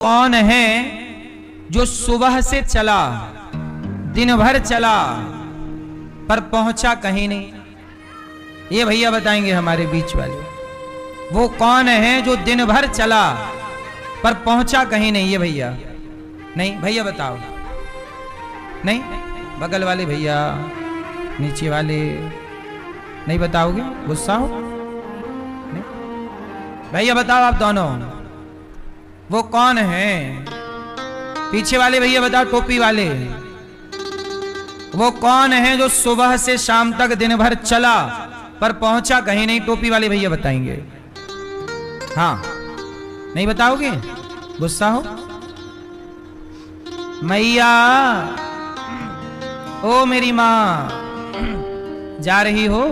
कौन है जो सुबह से चला, दिन भर चला, पर पहुंचा कहीं नहीं? ये भैया बताएंगे हमारे बीच वाले। वो कौन है जो दिन भर चला पर पहुंचा कहीं नहीं? ये भैया नहीं, भैया बताओ। नहीं, बगल वाले भैया, नीचे वाले नहीं बताओगे? गुस्सा हो? नहीं, भैया बताओ आप दोनों, वो कौन है? पीछे वाले भैया बताओ, टोपी वाले, वो कौन है जो सुबह से शाम तक दिन भर चला पर पहुंचा कहीं नहीं? टोपी वाले भैया बताएंगे। हाँ, नहीं बताओगे? गुस्सा हो? मैया, ओ मेरी माँ, जा रही हो?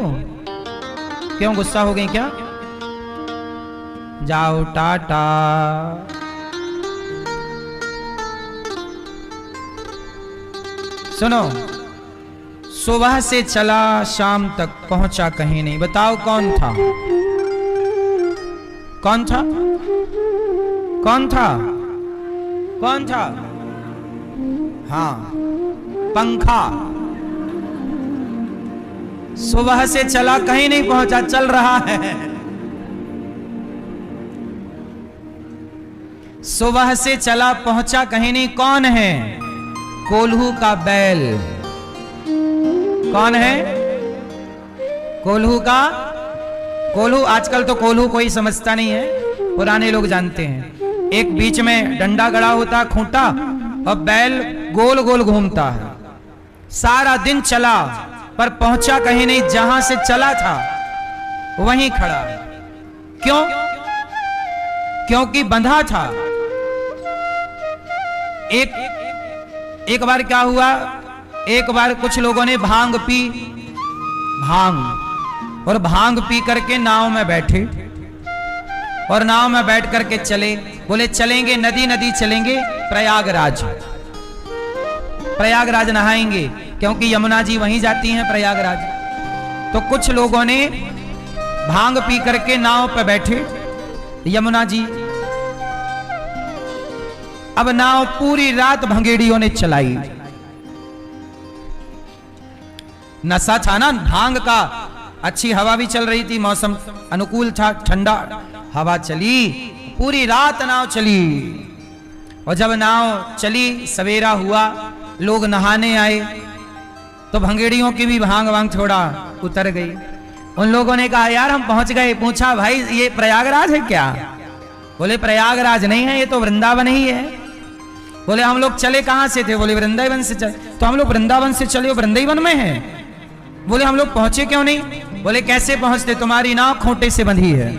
क्यों गुस्सा हो गई क्या? जाओ, टाटा। सुनो, सुबह से चला शाम तक पहुंचा कहीं नहीं। बताओ कौन था? कौन था? कौन था? कौन था? हाँ, पंखा। सुबह से चला कहीं नहीं पहुंचा, चल रहा है। सुबह से चला पहुंचा कहीं नहीं। कौन है? कोल्हू का बैल। कौन है? कोल्हू का। कोल्हू, आजकल तो कोल्हू कोई समझता नहीं है, पुराने लोग जानते हैं। एक बीच में डंडा गड़ा होता, खूंटा, और बैल गोल गोल घूमता है। सारा दिन चला पर पहुंचा कहीं नहीं। जहां से चला था वहीं खड़ा। क्यों? क्योंकि बंधा था। एक बार क्या हुआ, एक बार कुछ लोगों ने भांग पी, और भांग पी करके नाव में बैठे, और नाव में बैठ करके चले। बोले चलेंगे नदी नदी चलेंगे प्रयागराज, प्रयागराज नहाएंगे, क्योंकि यमुना जी वहीं जाती हैं प्रयागराज। तो कुछ लोगों ने भांग पी करके नाव पे बैठे, यमुना जी। अब नाव पूरी रात भंगेड़ियों ने चलाई। नशा था ना भांग का, अच्छी हवा भी चल रही थी, मौसम अनुकूल था, ठंडा हवा चली, पूरी रात नाव चली। और जब नाव चली, सवेरा हुआ, लोग नहाने आए, तो भंगेड़ियों की भी भांग वांग थोड़ा उतर गई। उन लोगों ने कहा यार हम पहुंच गए। पूछा भाई ये प्रयागराज है क्या? बोले प्रयागराज नहीं है, ये तो वृंदावन ही है। बोले हम लोग चले कहां से थे? बोले वृंदावन से चले। तो हम लोग वृंदावन से चले, वृंदावन में है। बोले हम लोग पहुंचे क्यों नहीं? बोले कैसे पहुंचते, तुम्हारी नाव खूंटे से बंधी है।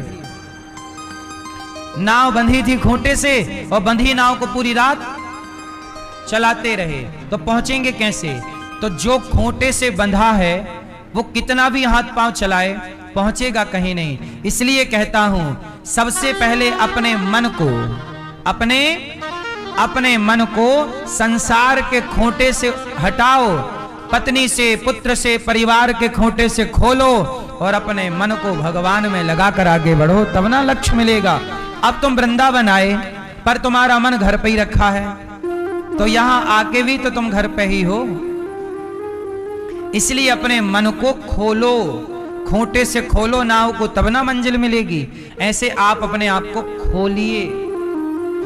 नाव बंधी थी खूंटे से, और बंधी नाव को पूरी रात चलाते रहे, तो पहुंचेंगे कैसे? तो जो खूंटे से बंधा है वो कितना भी हाथ पांव चलाए पहुंचेगा कहीं नहीं। इसलिए कहता हूं, सबसे पहले अपने मन को संसार के खूंटे से हटाओ, पत्नी से, पुत्र से, परिवार के खूंटे से खोलो, और अपने मन को भगवान में लगाकर आगे बढ़ो, तब ना लक्ष्य मिलेगा। अब तुम वृंदावन आए, पर तुम्हारा मन घर पे ही रखा है, तो यहां आके भी तो तुम घर पे ही हो। इसलिए अपने मन को खोलो, खूंटे से खोलो नाव को, तब ना मंजिल मिलेगी। ऐसे आप अपने आप को खोलिए,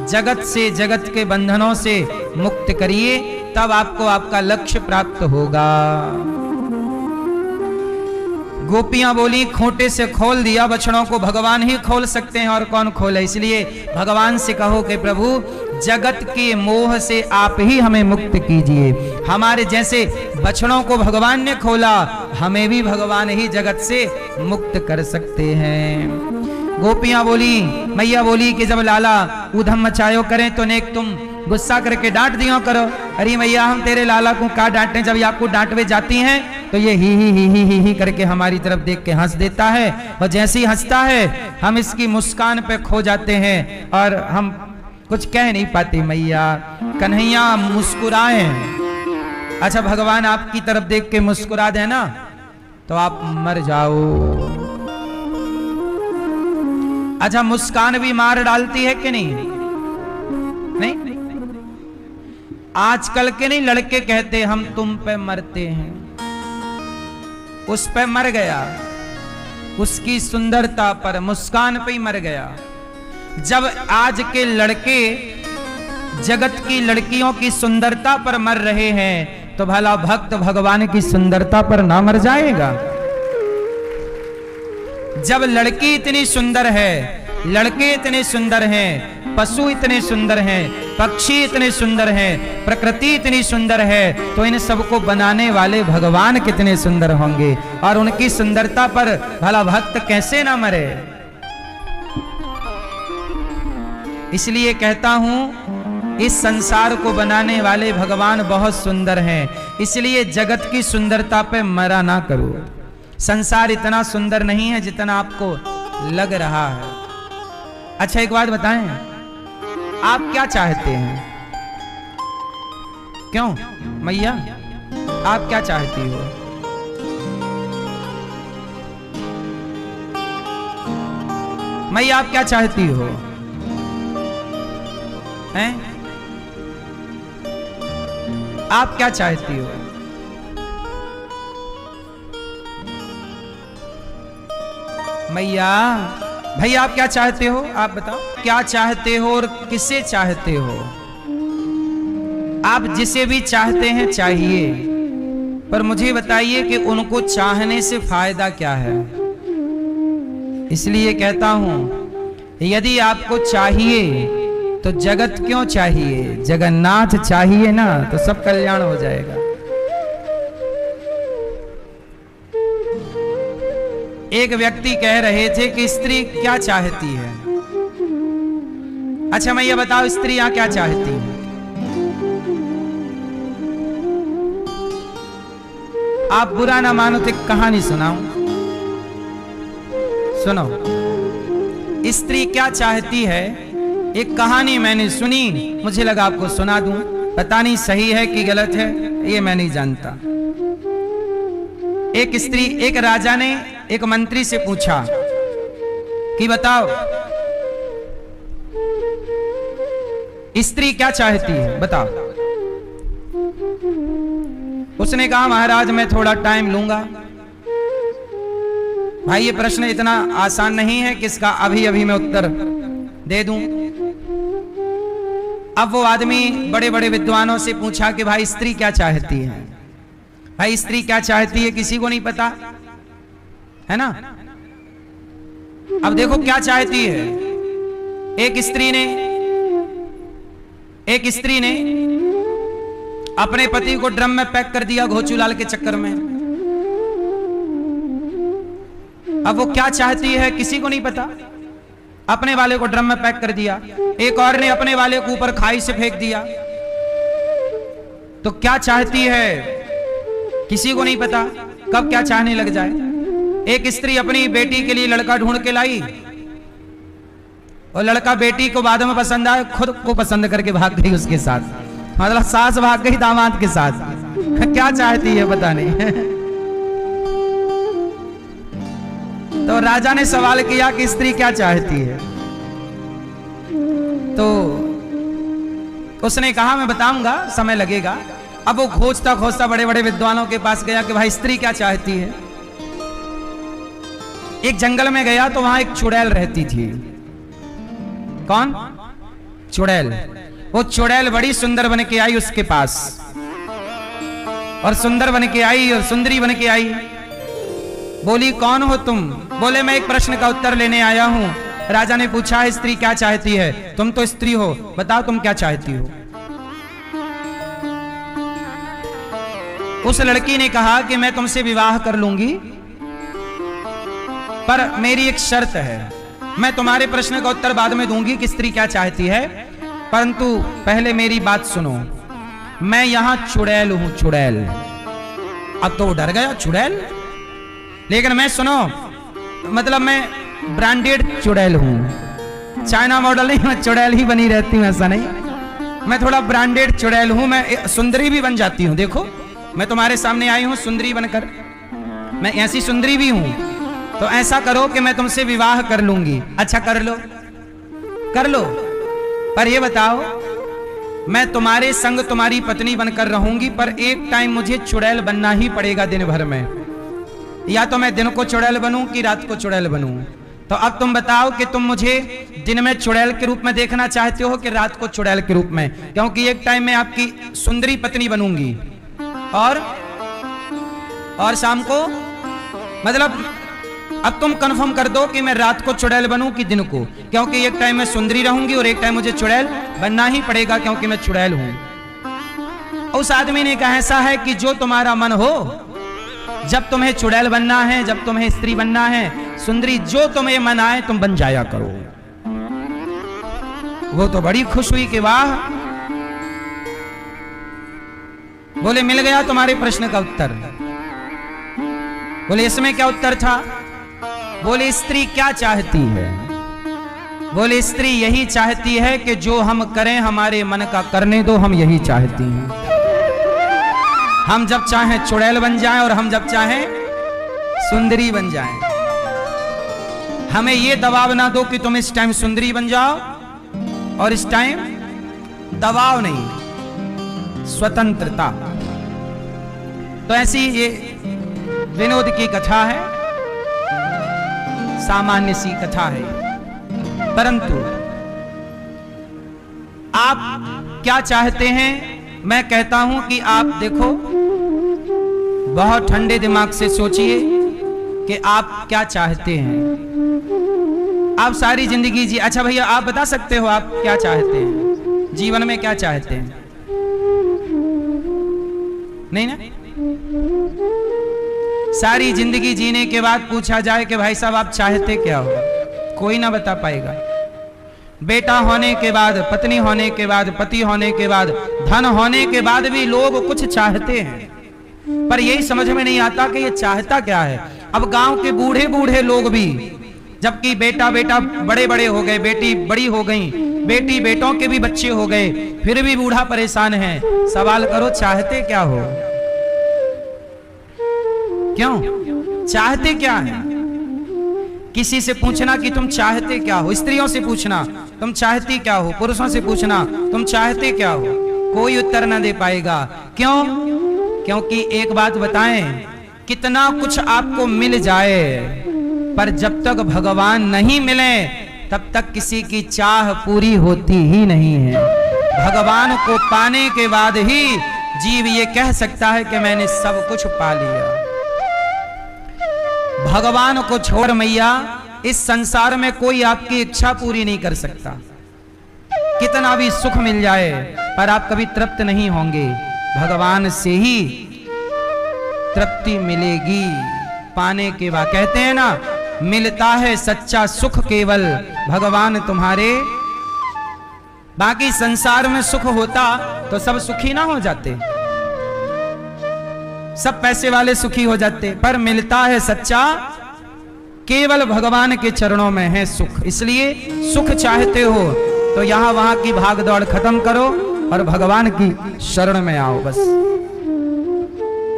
जगत से, जगत के बंधनों से मुक्त करिए, तब आपको आपका लक्ष्य प्राप्त होगा। गोपियां बोली खूंटे से खोल दिया, बछड़ों को भगवान ही खोल सकते हैं, और कौन खोले? इसलिए भगवान से कहो कि प्रभु जगत के मोह से आप ही हमें मुक्त कीजिए। हमारे जैसे बछड़ों को भगवान ने खोला, हमें भी भगवान ही जगत से मुक्त कर सकते हैं। गोपियां बोली, मैया बोली कि जब लाला उधम मचायो करें तो नेक तुम गुस्सा करके डांट दियो करो। अरे मैया हम तेरे लाला को का डांटे, जब ये आपको डांटवे जाती हैं तो ये ही करके हमारी तरफ देख के हंस देता है, और जैसे ही हंसता है हम इसकी मुस्कान पे खो जाते हैं और हम कुछ कह नहीं पाते। मैया कन्हैया मुस्कुराए। अच्छा भगवान आपकी तरफ देख के मुस्कुरा दे ना, तो आप मर जाओ। अच्छा मुस्कान भी मार डालती है कि नहीं? नहीं, आजकल के नहीं लड़के कहते हम तुम पे मरते हैं, उस पे मर गया, उसकी सुंदरता पर, मुस्कान पे ही मर गया। जब आज के लड़के जगत की लड़कियों की सुंदरता पर मर रहे हैं तो भला भक्त भगवान की सुंदरता पर ना मर जाएगा? जब लड़की इतनी सुंदर है, लड़के इतने सुंदर हैं, पशु इतने सुंदर हैं, पक्षी इतने सुंदर हैं, प्रकृति इतनी सुंदर है, तो इन सबको बनाने वाले भगवान कितने सुंदर होंगे, और उनकी सुंदरता पर भला भक्त कैसे ना मरे। इसलिए कहता हूं इस संसार को बनाने वाले भगवान बहुत सुंदर हैं, इसलिए जगत की सुंदरता पे मरा ना करो। संसार इतना सुंदर नहीं है जितना आपको लग रहा है। अच्छा एक बात बताएं, आप क्या चाहते हैं? क्यों मैया, आप क्या चाहती हो? मैया आप क्या चाहती हो? हैं? आप क्या चाहती हो? मैया, भैया आप क्या चाहते हो? आप बताओ क्या चाहते हो और किसे चाहते हो? आप जिसे भी चाहते हैं चाहिए, पर मुझे बताइए कि उनको चाहने से फायदा क्या है। इसलिए कहता हूं यदि आपको चाहिए तो जगत क्यों चाहिए, जगन्नाथ चाहिए ना, तो सब कल्याण हो जाएगा। एक व्यक्ति कह रहे थे कि स्त्री क्या चाहती है। अच्छा मैं ये बताओ, स्त्री यहां क्या चाहती है? आप बुरा ना मानो तो एक कहानी सुनाऊं, सुनो। स्त्री क्या चाहती है, एक कहानी मैंने सुनी, मुझे लगा आपको सुना दूं। पता नहीं सही है कि गलत है, ये मैं नहीं जानता। एक स्त्री, एक राजा ने एक मंत्री से पूछा कि बताओ स्त्री क्या चाहती है, बताओ। उसने कहा महाराज मैं थोड़ा टाइम लूंगा। भाई ये प्रश्न इतना आसान नहीं है कि इसका अभी अभी मैं उत्तर दे दूं। अब वो आदमी बड़े बड़े विद्वानों से पूछा कि भाई स्त्री क्या चाहती है। भाई स्त्री क्या चाहती है किसी को नहीं पता है ना। अब देखो क्या चाहती है। एक स्त्री ने अपने पति को ड्रम में पैक कर दिया घोचूलाल के चक्कर में। अब वो क्या चाहती है किसी को नहीं पता। अपने वाले को ड्रम में पैक कर दिया, एक और ने अपने वाले को ऊपर खाई से फेंक दिया। तो क्या चाहती है किसी को नहीं पता, कब क्या चाहने लग जाए। एक स्त्री अपनी बेटी के लिए लड़का ढूंढ के लाई और लड़का बेटी को बाद में पसंद आया, खुद को पसंद करके भाग गई उसके साथ। मतलब सास भाग गई दामाद के साथ। क्या चाहती है पता नहीं। तो राजा ने सवाल किया कि स्त्री क्या चाहती है। तो उसने कहा मैं बताऊंगा, समय लगेगा। अब वो खोजता खोजता बड़े बड़े विद्वानों के पास गया कि भाई स्त्री क्या चाहती है। एक जंगल में गया तो वहां एक चुड़ैल रहती थी। कौन? चुड़ैल। वो चुड़ैल बड़ी सुंदर बन के आई उसके पास, और सुंदर बन के आई और सुंदरी बन के आई। बोली कौन हो तुम? बोले मैं एक प्रश्न का उत्तर लेने आया हूं। राजा ने पूछा है स्त्री क्या चाहती है, तुम तो स्त्री हो, बताओ तुम क्या चाहती हो। उस लड़की ने कहा कि मैं तुमसे विवाह कर लूंगी, पर मेरी एक शर्त है। मैं तुम्हारे प्रश्न का उत्तर बाद में दूंगी कि स्त्री क्या चाहती है, परंतु पहले मेरी बात सुनो। मैं यहां चुड़ैल हूं, चुड़ैल। अब तो डर गया चुड़ैल, लेकिन मैं सुनो, मतलब मैं ब्रांडेड चुड़ैल हूं, चाइना मॉडल नहीं, मैं चुड़ैल ही बनी रहती हूं, ऐसा नहीं। मैं थोड़ा ब्रांडेड चुड़ैल हूं, मैं सुंदरी भी बन जाती हूं। देखो मैं तुम्हारे सामने आई हूं सुंदरी बनकर, मैं ऐसी सुंदरी भी हूं। तो ऐसा करो कि मैं तुमसे विवाह कर लूंगी। अच्छा कर लो, कर लो, पर ये बताओ मैं तुम्हारे संग तुम्हारी पत्नी बनकर रहूंगी, पर एक टाइम मुझे चुड़ैल बनना ही पड़ेगा दिन भर में। या तो मैं दिन को चुड़ैल बनूं कि रात को चुड़ैल बनूं। तो अब तुम बताओ कि तुम मुझे दिन में चुड़ैल के रूप में देखना चाहते हो कि रात को चुड़ैल के रूप में? क्योंकि एक टाइम में आपकी सुंदरी पत्नी बनूंगी और शाम को, मतलब अब तुम कंफर्म कर दो कि मैं रात को चुड़ैल बनूं कि दिन को, क्योंकि एक टाइम मैं सुंदरी रहूंगी और एक टाइम मुझे चुड़ैल बनना ही पड़ेगा क्योंकि मैं चुड़ैल हूं। उस आदमी ने कहा ऐसा है कि जो तुम्हारा मन हो, जब तुम्हें चुड़ैल बनना है, जब तुम्हें स्त्री बनना है, सुंदरी, जो तुम्हें मन आए तुम बन जाया करो। वो तो बड़ी खुश हुई कि वाह, बोले मिल गया तुम्हारे प्रश्न का उत्तर। बोले इसमें क्या उत्तर था? बोले स्त्री क्या चाहती है? बोले स्त्री यही चाहती है कि जो हम करें हमारे मन का करने दो, हम यही चाहती हैं। हम जब चाहें चुड़ैल बन जाएं और हम जब चाहें सुंदरी बन जाएं। हमें यह दबाव ना दो कि तुम इस टाइम सुंदरी बन जाओ और इस टाइम, दबाव नहीं, स्वतंत्रता। तो ऐसी ये विनोद की कथा है, सामान्य सी कथा है, परंतु आप क्या चाहते हैं? मैं कहता हूं कि आप देखो, बहुत ठंडे दिमाग से सोचिए कि आप क्या चाहते हैं। आप सारी जिंदगी जी, अच्छा भैया आप बता सकते हो आप क्या चाहते हैं जीवन में? क्या चाहते हैं? नहीं ना? सारी जिंदगी जीने के बाद पूछा जाए कि भाई साहब आप चाहते क्या हो, कोई ना बता पाएगा। बेटा होने के बाद, पत्नी होने के बाद, पति होने के बाद, धन होने के बाद भी लोग कुछ चाहते हैं, पर यही समझ में नहीं आता कि ये चाहता क्या है। अब गांव के बूढ़े बूढ़े लोग भी, जबकि बेटा बेटा बड़े बड़े हो गए, बेटी बड़ी हो गई, बेटी बेटों के भी बच्चे हो गए, फिर भी बूढ़ा परेशान है। सवाल करो चाहते क्या हो? क्यों चाहते क्या है? किसी से पूछना कि तुम चाहते क्या हो, स्त्रियों से पूछना तुम चाहती क्या हो, पुरुषों से पूछना तुम चाहते क्या हो, कोई उत्तर ना दे पाएगा। क्यों? क्योंकि एक बात बताएं, कितना कुछ आपको मिल जाए, पर जब तक भगवान नहीं मिले तब तक किसी की चाह पूरी होती ही नहीं है। भगवान को पाने के बाद ही जीव ये कह सकता है कि मैंने सब कुछ पा लिया। भगवान को छोड़ मैया इस संसार में कोई आपकी इच्छा पूरी नहीं कर सकता। कितना भी सुख मिल जाए पर आप कभी तृप्त नहीं होंगे। भगवान से ही तृप्ति मिलेगी पाने के बाद। कहते हैं ना, मिलता है सच्चा सुख केवल भगवान तुम्हारे। बाकी संसार में सुख होता तो सब सुखी ना हो जाते, सब पैसे वाले सुखी हो जाते, पर मिलता है सच्चा केवल भगवान के चरणों में है सुख। इसलिए सुख चाहते हो तो यहां वहां की भाग दौड़ खत्म करो और भगवान की शरण में आओ बस।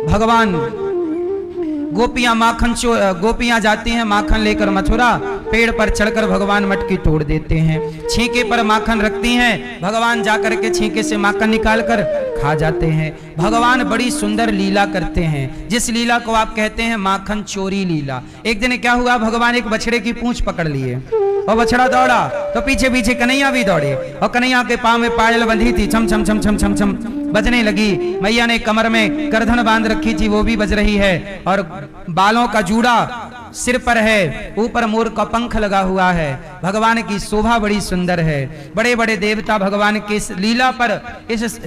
भगवान गोपियां जाती हैं माखन लेकर मथुरा, पेड़ पर चढ़कर भगवान मटकी तोड़ देते हैं। छींके पर माखन रखती हैं, भगवान जाकर के छींके से माखन निकालकर खा जाते हैं। भगवान बड़ी सुंदर लीला करते हैं, जिस लीला को आप कहते हैं माखन चोरी लीला। एक दिन क्या हुआ, भगवान एक बछड़े की पूंछ पकड़ लिए और बछड़ा दौड़ा तो पीछे पीछे कन्हैया भी दौड़े और कन्हैया के पांव में पायल बंधी थी, छम छम छम छम छम छम बजने लगी। मैया ने कमर में करधन बांध रखी थी, वो भी बज रही है, और बालों का जूड़ा सिर पर है, ऊपर मोर का पंख लगा हुआ है। भगवान की शोभा बड़ी सुंदर है। बड़े बड़े देवता भगवान के इस लीला पर, इस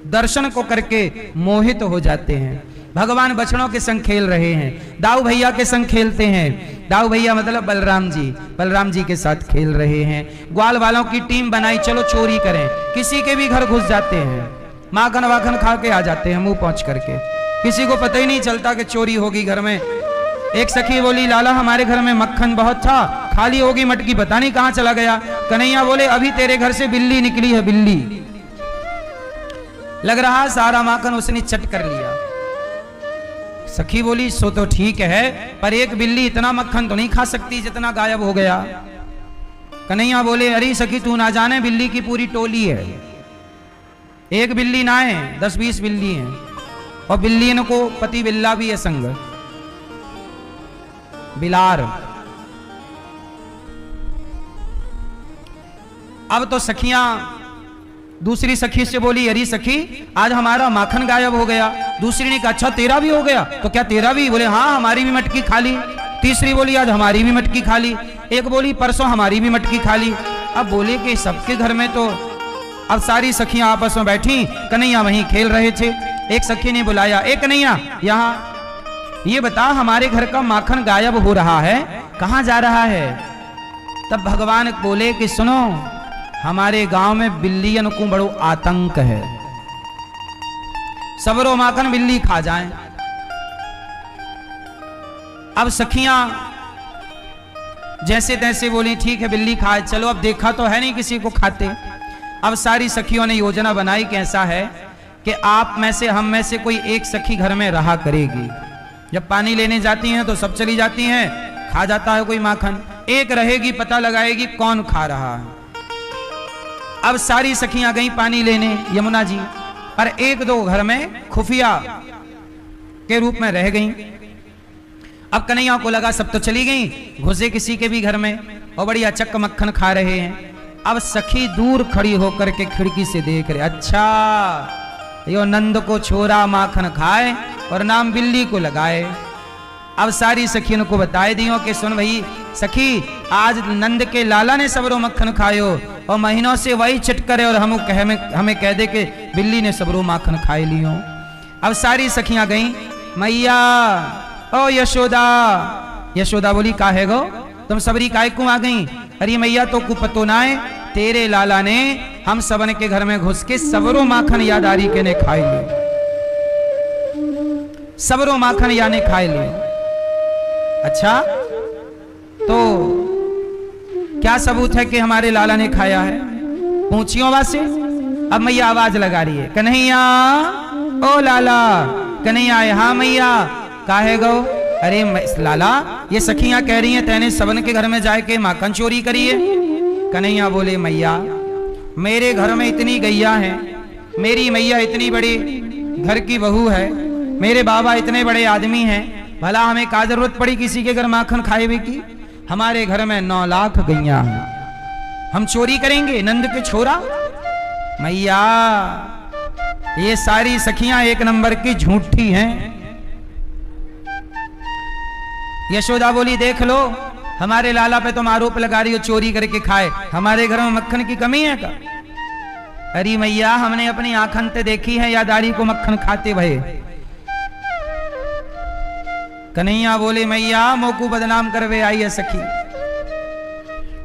दर्शन को करके मोहित हो जाते हैं। भगवान बछड़ों के संग खेल रहे हैं, दाऊ भैया के संग खेलते हैं। दाऊ भैया मतलब बलराम जी के साथ खेल रहे हैं। ग्वाल वालों की टीम बनाई, चलो चोरी करें। किसी के भी घर घुस जाते हैं, माखन वाखन खा के आ जाते हैं मुंह पहुंच करके, किसी को पता ही नहीं चलता कि चोरी होगी घर में। एक सखी बोली, लाला हमारे घर में मक्खन बहुत था, खाली होगी मटकी, पता नहीं कहां चला गया। कन्हैया बोले, अभी तेरे घर से बिल्ली निकली है, बिल्ली। लग रहा सारा माखन उसने चट कर लिया। सखी बोली, सो तो ठीक है, पर एक बिल्ली इतना मक्खन तो नहीं खा सकती जितना गायब हो गया। कन्हैया बोले, अरे सखी तू ना जाने बिल्ली की पूरी टोली है। एक बिल्ली ना है, 10-20 बिल्ली हैं, और बिल्लियों को पति बिल्ला भी है संग, बिलार। अब तो सखियां दूसरी सखी से बोली, अरे सखी आज हमारा माखन गायब हो गया। दूसरी ने कहा अच्छा तेरा भी हो गया? तो क्या तेरा भी? बोले हाँ हमारी भी मटकी खाली। तीसरी बोली आज हमारी भी मटकी खाली। एक बोली परसों हमारी भी मटकी खाली। अब बोले कि सबके घर में तो, अब सारी सखियां आपस में बैठी, कन्हैया वहीं खेल रहे थे। एक सखी ने बुलाया, ए कन्हैया यहाँ ये बता हमारे घर का माखन गायब हो रहा है, कहाँ जा रहा है? तब भगवान बोले कि सुनो, हमारे गांव में बिल्लियन को बड़ो आतंक है, सबरो माखन बिल्ली खा जाए। अब सखियां जैसे तैसे बोली ठीक है बिल्ली खाए, चलो अब देखा तो है नहीं किसी को खाते। अब सारी सखियों ने योजना बनाई कि ऐसा है कि आप में से हम में से कोई एक सखी घर में रहा करेगी। जब पानी लेने जाती हैं तो सब चली जाती हैं, खा जाता है कोई माखन, एक रहेगी पता लगाएगी कौन खा रहा है। अब सारी सखियां गई पानी लेने यमुना जी, और एक दो घर में खुफिया के रूप में रह गईं। अब कन्हैया को लगा सब तो चली गई, घुसे किसी के भी घर में और बड़ी अचक मक्खन खा रहे हैं। अब सखी दूर खड़ी होकर के खिड़की से देख रहे, अच्छा यो नंद को छोरा माखन खाए और नाम बिल्ली को लगाए। अब सारी सखियों को बताए दियो कि सुन भाई सखी, आज नंद के लाला ने सबरो मक्खन खायो और महीनों से वही चिट करे और हमें कह दे कि बिल्ली ने सबरो माखन खाए लियो। अब सारी सखियां गई, मैया ओ यशोदा। यशोदा बोली काहे गो, तुम सबरी काय को आ गई? अरे मैया तो को पतो ना है, तेरे लाला ने हम सबन के घर में घुस के सबरो माखन यादारी के ने खाए लियो, सबरो माखन या ने खाए लियो। अच्छा तो क्या सबूत है कि हमारे लाला ने खाया है? पूछियो वासे। अब मैया आवाज लगा रही है, कन्हैया ओ लाला। कन्हैया आए, हाँ मैया काहे गो? अरे लाला ये सखियां कह रही हैं तैने सबन के घर में जाके माखन चोरी करी है। कन्हैया बोले मैया मेरे घर में इतनी गैया है, मेरी मैया इतनी बड़ी घर की बहू है, मेरे बाबा इतने बड़े आदमी हैं, भला हमें क्या जरूरत पड़ी किसी के घर माखन खाए हुए की? हमारे घर में 9 लाख गैया हैं, हम चोरी करेंगे नंद के छोरा? मैया ये सारी सखियां एक नंबर की झूठी हैं। यशोदा बोली देख लो, हमारे लाला पे तुम आरोप लगा रही हो चोरी करके खाए, हमारे घर में मक्खन की कमी है क्या? अरे मैया हमने अपनी आंखन ते देखी है यादारी को मक्खन खाते भये। कन्हैया बोले मैया मोकू बदनाम करवे आई है सखी।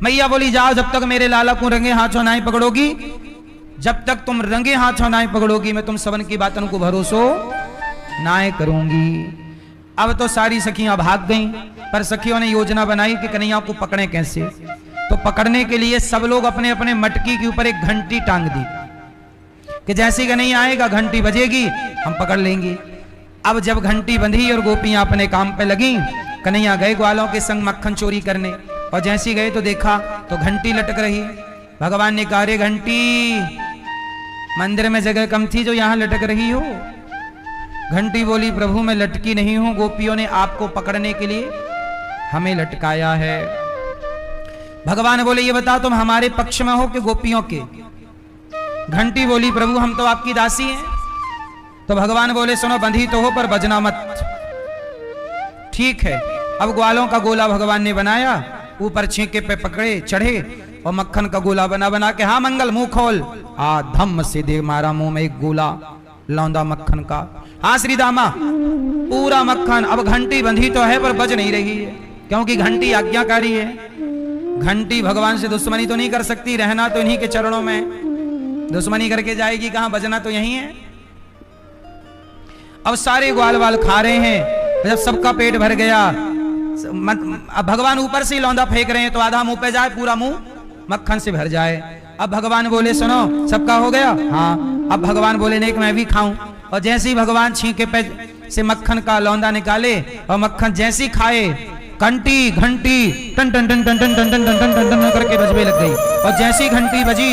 मैया बोली जाओ, जब तक मेरे लाला को रंगे हाथों नहीं पकड़ोगी, जब तक तुम रंगे हाथों नहीं पकड़ोगी मैं तुम सबन की बातों को भरोसो ना करूंगी। अब तो सारी सखियां भाग गईं, पर सखियों ने योजना बनाई कि कन्हैया को पकड़े कैसे। तो पकड़ने के लिए सब लोग अपने अपने मटकी के ऊपर एक घंटी टांग दी कि जैसे कन्हैया आएगा घंटी बजेगी हम पकड़ लेंगे। अब जब घंटी बंधी और गोपियां अपने काम पे लगी, कन्हैया गए ग्वालों के संग मक्खन चोरी करने, और जैसी गए तो देखा तो घंटी लटक रही। भगवान ने कहा रे घंटी, मंदिर में जगह कम थी जो यहां लटक रही हो? घंटी बोली प्रभु मैं लटकी नहीं हूं, गोपियों ने आपको पकड़ने के लिए हमें लटकाया है। भगवान बोले ये बताओ तुम हमारे पक्ष में हो कि गोपियों के? घंटी बोली प्रभु हम तो आपकी दासी हैं। तो भगवान बोले सुनो बंधी तो हो पर बजना मत। ठीक है। अब ग्वालों का गोला भगवान ने बनाया, ऊपर छींके पे पकड़े चढ़े और मक्खन का गोला बना बना के हाँ मंगल मुंह खोल, आ धम्म से दे मारा मुंह में एक गोला लौंदा मक्खन का। हाँ श्री दामा पूरा मक्खन। अब घंटी बंधी तो है पर बज नहीं रही है, क्योंकि घंटी आज्ञाकारी है। घंटी भगवान से दुश्मनी तो नहीं कर सकती, रहना तो इन्हीं के चरणों में, दुश्मनी करके जाएगी कहां, बजना तो यही है। अब सारे ग्वाल वाल खा रहे हैं, जब सबका पेट भर गया, अब भगवान ऊपर से लौंदा फेंक रहे हैं तो आधा मुंह पे जाए, पूरा मुंह मक्खन से भर जाए। अब भगवान बोले सुनो सबका हो गया? हाँ। अब भगवान बोले नहीं मैं भी खाऊं, और जैसे ही भगवान छींके पे से मक्खन का लौंदा निकाले और मक्खन जैसी खाए, घंटी घंटी टन टन टन टन टन टन टन टन टन टन करके बजने लग गई। और जैसी घंटी बजी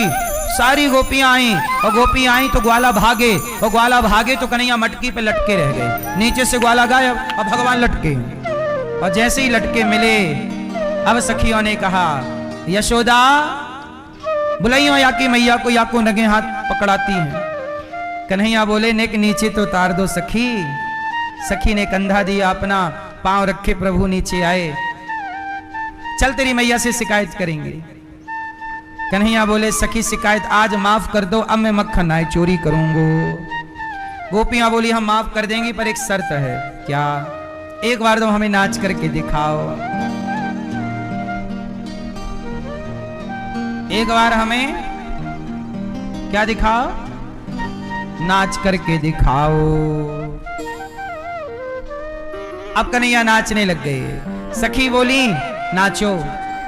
सारी गोपियां आई और गोपियां आई तो ग्वाला भागे और ग्वाला भागे तो कन्हैया मटकी पे लटके रह गए। नीचे से ग्वाला गायब और भगवान लटके। और जैसे ही लटके मिले अब सखियों ने कहा यशोदा बुलाइयो या की मैया को, या को नगे हाथ पकड़ाती हैं। कन्हैया बोले नेक नीचे तो उतार दो सखी। सखी ने कंधा दिया अपना, पांव रखे प्रभु नीचे आए। चल तेरी मैया से शिकायत करेंगे। कन्हैया बोले सखी शिकायत आज माफ कर दो, अब मैं मक्खन नाई चोरी करूंगो। गोपियां बोली हम माफ कर देंगी पर एक शर्त है। क्या? एक बार तो हमें नाच करके दिखाओ, एक बार हमें क्या दिखाओ? नाच करके दिखाओ। अब कन्हैया नाचने लग गए। सखी बोली नाचो।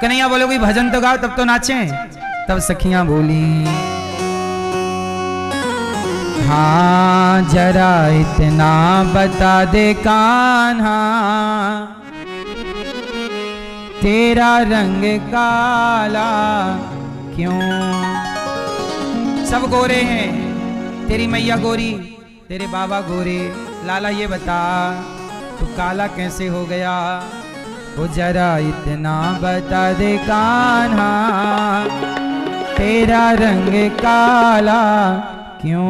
कन्हैया बोले कोई भजन तो गाओ तब तो नाचें। तब सखियां बोली हाँ जरा इतना बता दे कान्हा, तेरा रंग काला क्यों? सब गोरे हैं, तेरी मैया गोरी, तेरे बाबा गोरे, लाला ये बता तू काला कैसे हो गया? वो जरा इतना बता दे कान्हा, तेरा रंग काला क्यों?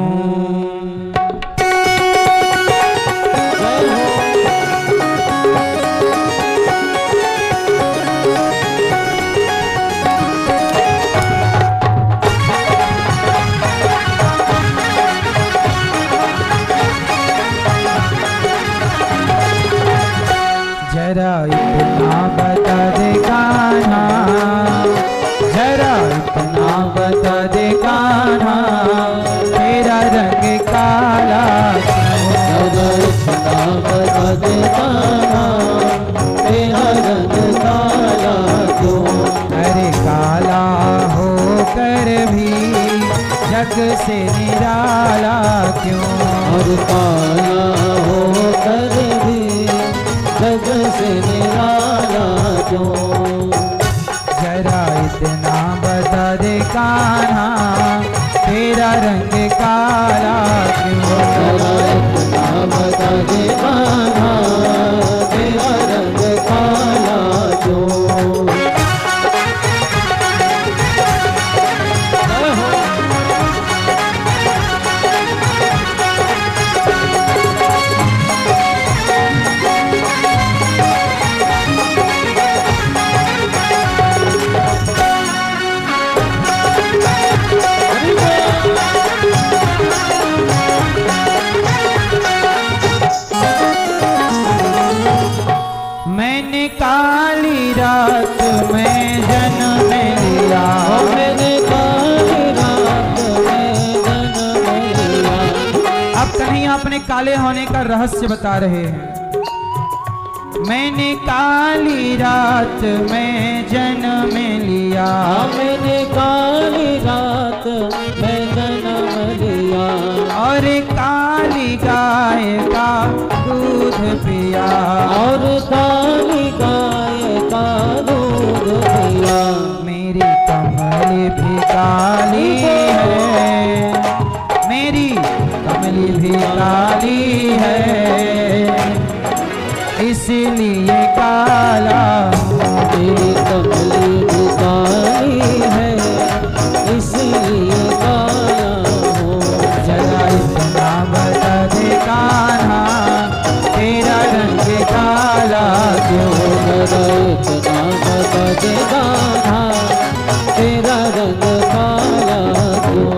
जरा इतना बता दे कान्हा, जरा इतना बता दे कान्हा, तेरा रंग काला क्यों? जरा इतना बता दे कान्हा, तेरा रंग काला क्यों? अरे काला होकर भी जग से निराला क्यों? और काला होकर भी जग से निराला क्यों? जरा इतना बता दे कान्हा, तेरा रंग काला क्यों? जरा इतना बता दे कान्हा, तेरा रंग काला क्यों? मैंने काली रात में जन्म लिया, मैंने काली रात में जन्म लिया। अब कन्हैया अपने काले होने का रहस्य बता रहे हैं। मैंने काली रात में जन्म लिया, मैंने काली रात में जन्म लिया, और काली गाय का दूध पिया, और काली गाय का दूध पिया। मेरी कमली भी काली है, मेरी कमली भी काली है, इसलिए काला। मेरी कमली भी काली है, इसलिए काला हो। जरा इतना बता दे कान्हा, तेरा रंग काला क्यों? जरा इतना बता दे कान्हा, तेरा रंग काला क्यों?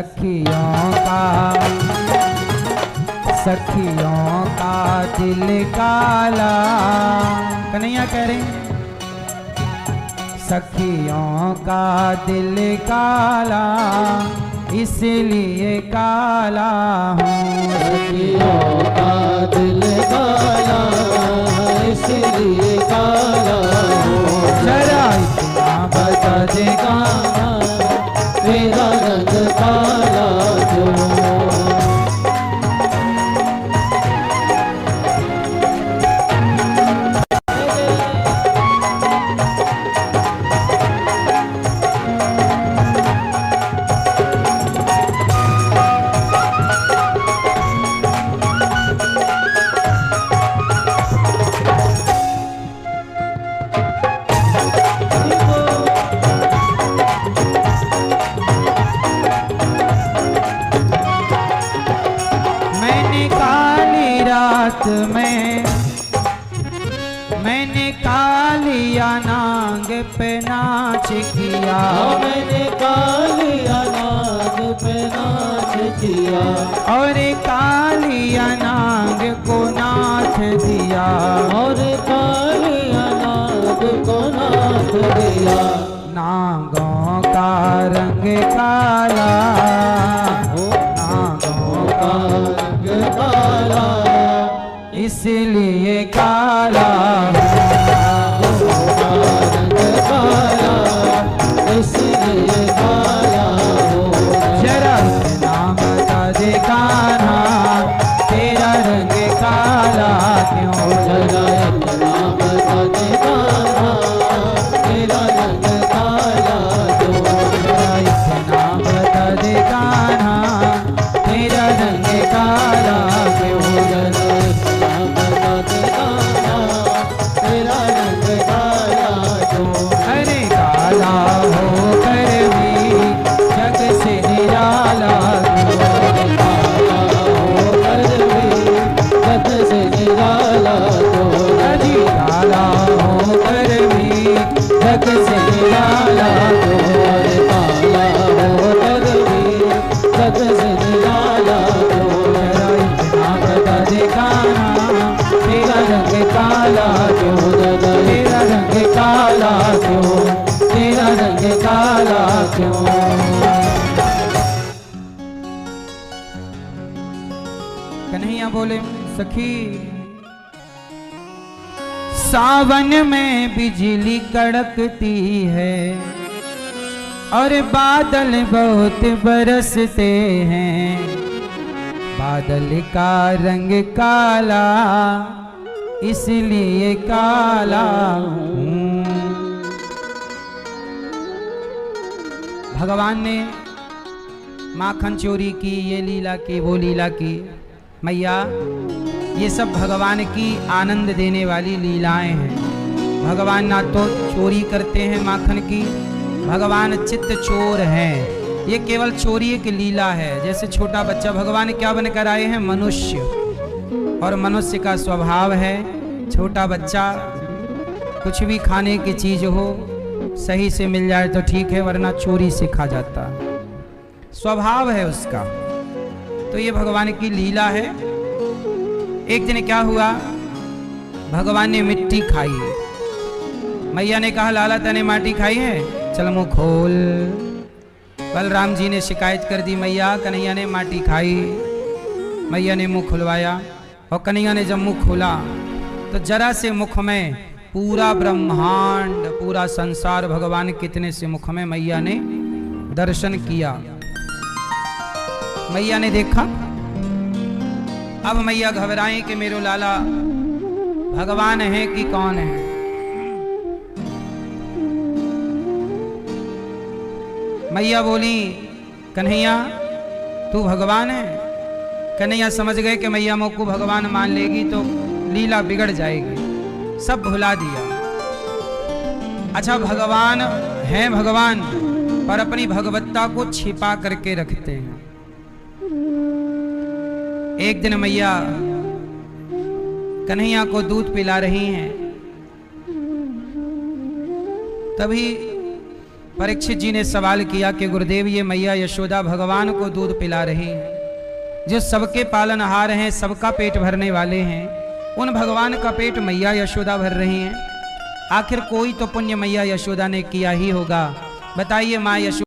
सखियों का दिल काला। कन्हैया कह रहे हैं सखियों का दिल काला, इसलिए काला हूँ। सखियों का दिल काला, इसलिए काला हूँ। जरा इतना बता देगा मेरा रंग काला क्यों। मैंने कालिया नांग पे नाच किया। मैंने कालिया नाग पे नाच किया। और कालिया नाग को नाच दिया। और कालिया नाग को नाच दिया। नागों का रंग काला, नागों का रंग काला, इसलिए काला। नागों का रंग काला, इसलिए काला हो। जरा नाम का दिखाना, तेरा रंग काला क्यों। जरा नाम का दिखाना, तेरा रंग काला क्यों। नाम का दिखाना, तेरा रंग काला क्यों। तेरा रंग काला क्यों। अरे काला होकर भी जग से निराला क्यों। काला होकर भी जग से निराला क्यों। अजी काला होकर भी जग से निराला क्यों। काला होकर भी जग से निराला क्यों। जरा इतना बता दिखाना, तेरा रंग काला क्यों। तेरा रंग काला क्यों। तेरा रंग काला क्यों। कन्हैया बोले सखी सावन में बिजली कड़कती है और बादल बहुत बरसते हैं। बादल का रंग काला, इसलिए काला हूँ। भगवान ने माखन चोरी की, ये लीला की, वो लीला की। मैया ये सब भगवान की आनंद देने वाली लीलाएं हैं। भगवान ना तो चोरी करते हैं माखन की, भगवान चित्त चोर हैं। ये केवल चोरी एक लीला है। जैसे छोटा बच्चा, भगवान क्या बनकर आए हैं? मनुष्य। और मनुष्य का स्वभाव है, छोटा बच्चा कुछ भी खाने की चीज हो सही से मिल जाए तो ठीक है, वरना चोरी से खा जाता। स्वभाव है उसका। तो ये भगवान की लीला है। एक दिन क्या हुआ, भगवान ने मिट्टी खाई। मैया ने कहा लाला तने माटी खाई है, चल मुंह खोल। बलराम जी ने शिकायत कर दी, मैया कन्हैया ने माटी खाई। मैया ने मुंह खुलवाया और कन्हैया ने जब मुंह खोला तो जरा से मुख में पूरा ब्रह्मांड, पूरा संसार भगवान कितने से मुख में मैया ने दर्शन किया। मैया ने देखा। अब मैया घबराई कि मेरो लाला भगवान है कि कौन है। मैया बोली कन्हैया तू भगवान है। कन्हैया समझ गए कि मैया मुझ को भगवान मान लेगी तो लीला बिगड़ जाएगी, सब भुला दिया। अच्छा भगवान हैं भगवान, पर अपनी भगवत्ता को छिपा करके रखते हैं। एक दिन मैया कन्हैया को दूध पिला रही हैं, तभी परीक्षित जी ने सवाल किया कि गुरुदेव ये मैया यशोदा भगवान को दूध पिला रही हैं, जो सबके पालनहार हैं, सबका पेट भरने वाले हैं, उन भगवान का पेट मैया यशोदा भर रही हैं। आखिर कोई तो पुण्य मैया यशोदा ने किया ही होगा। बताइए माँ यशोदा